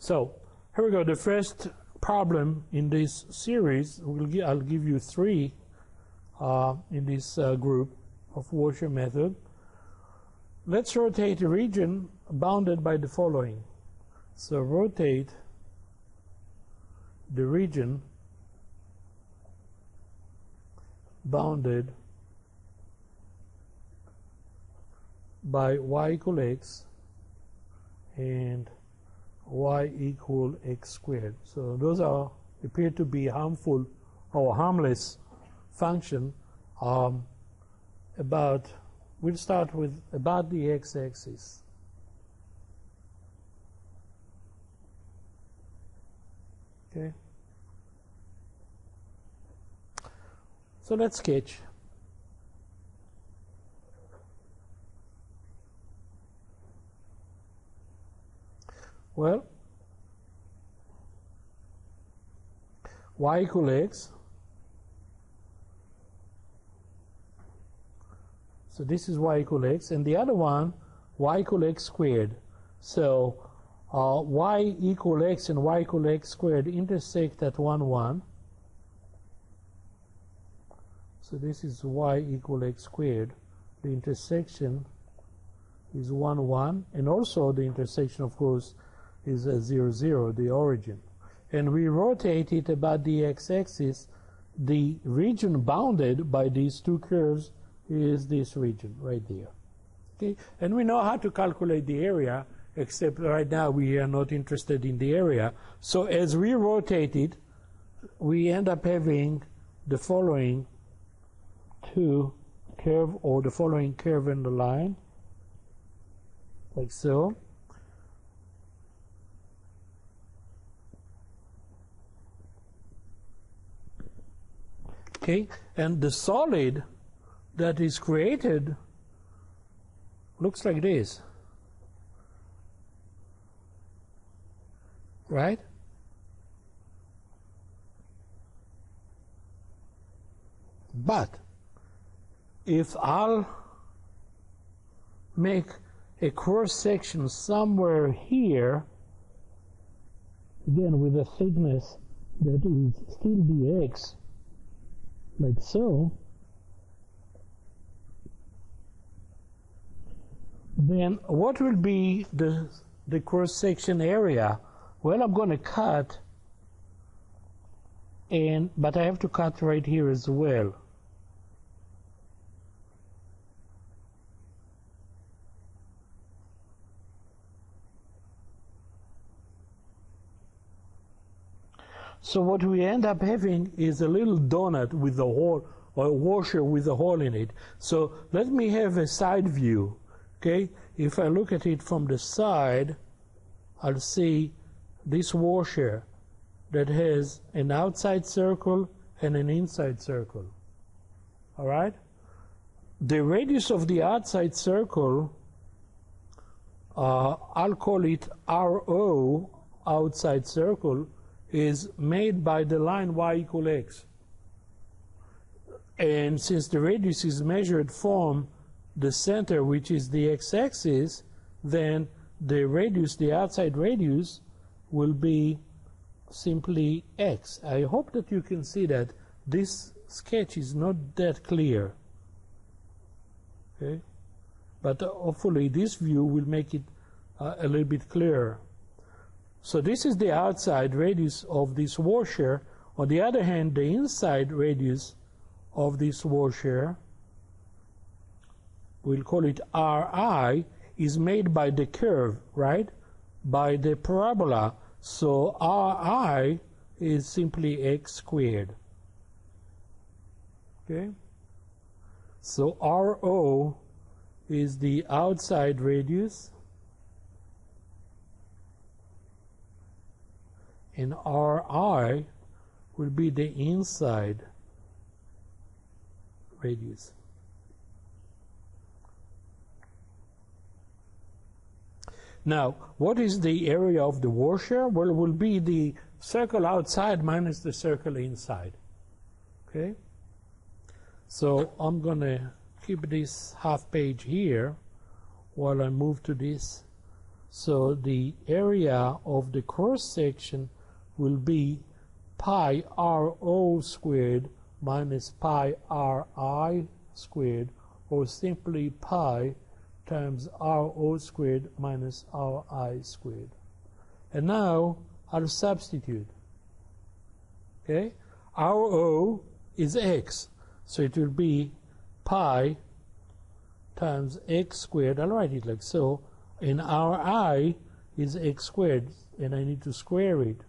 So here we go. The first problem in this series, I'll give you 3 in this group of washer method. Let's rotate a region bounded by the following. So rotate the region bounded by y equal x and y equal x squared. So those appear to be harmful or harmless function we'll start with about the x-axis. Okay. So let's sketch. Well, y equal x. So this is y equal x, and the other one, y equal x squared. So y equal x and y equal x squared intersect at 1, 1. So this is y equal x squared. The intersection is 1, 1, and also the intersection, of course, is 0, 0, the origin. And we rotate it about the x-axis. The region bounded by these 2 curves is this region right there. Okay, and we know how to calculate the area, except right now we are not interested in the area. So as we rotate it, we end up having the following 2 curve, or the following curve in the line, like so. Okay, and the solid that is created looks like this, right? But if I'll make a cross section somewhere here, again with a thickness that is still dx, like so, then what will be the cross-section area? Well, I'm going to cut, but I have to cut right here as well. So what we end up having is a little donut with a hole, or a washer with a hole in it. So let me have a side view. Okay, if I look at it from the side, I'll see this washer that has an outside circle and an inside circle. All right? The radius of the outside circle, I'll call it RO, outside circle, is made by the line y equal x. And since the radius is measured from the center, which is the x-axis, then the radius, the outside radius, will be simply x. I hope that you can see that this sketch is not that clear. Okay? But hopefully this view will make it a little bit clearer. So this is the outside radius of this washer. On the other hand, the inside radius of this washer, we'll call it Ri, is made by the curve, right? By the parabola. So Ri is simply x squared. Okay? So Ro is the outside radius, and Ri will be the inside radius. Now, what is the area of the washer? Well, it will be the circle outside minus the circle inside. Okay? So I'm going to keep this half page here while I move to this So the area of the cross section will be pi RO squared minus pi RI squared, or simply pi times RO squared minus RI squared. And now I'll substitute. Okay, RO is x, so it will be pi times x squared. I'll write it like so. And RI is x squared, and I need to square it.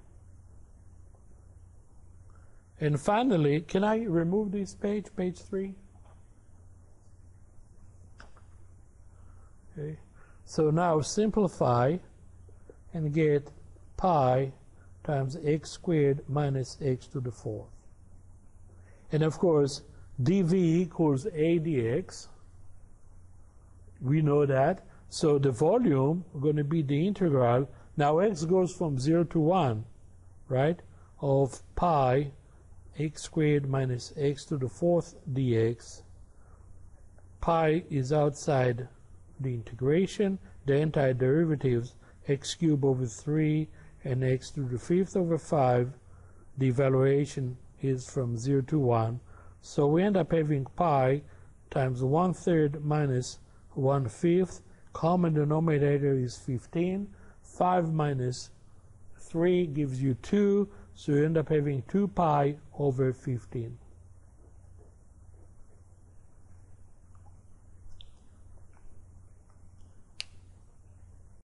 And finally, can I remove this page, page 3? Okay. So now simplify and get pi times x squared minus x to the 4th. And of course, dv equals a dx. We know that. So the volume is going to be the integral. Now x goes from 0 to 1, right, of pi x squared minus x to the 4th dx. Pi is outside the integration. The antiderivatives, x cubed over 3 and x to the 5th over 5. The evaluation is from 0 to 1. So we end up having pi times 1/3 minus 1/5. Common denominator is 15. 5 minus 3 gives you 2. So you end up having 2 pi over 15.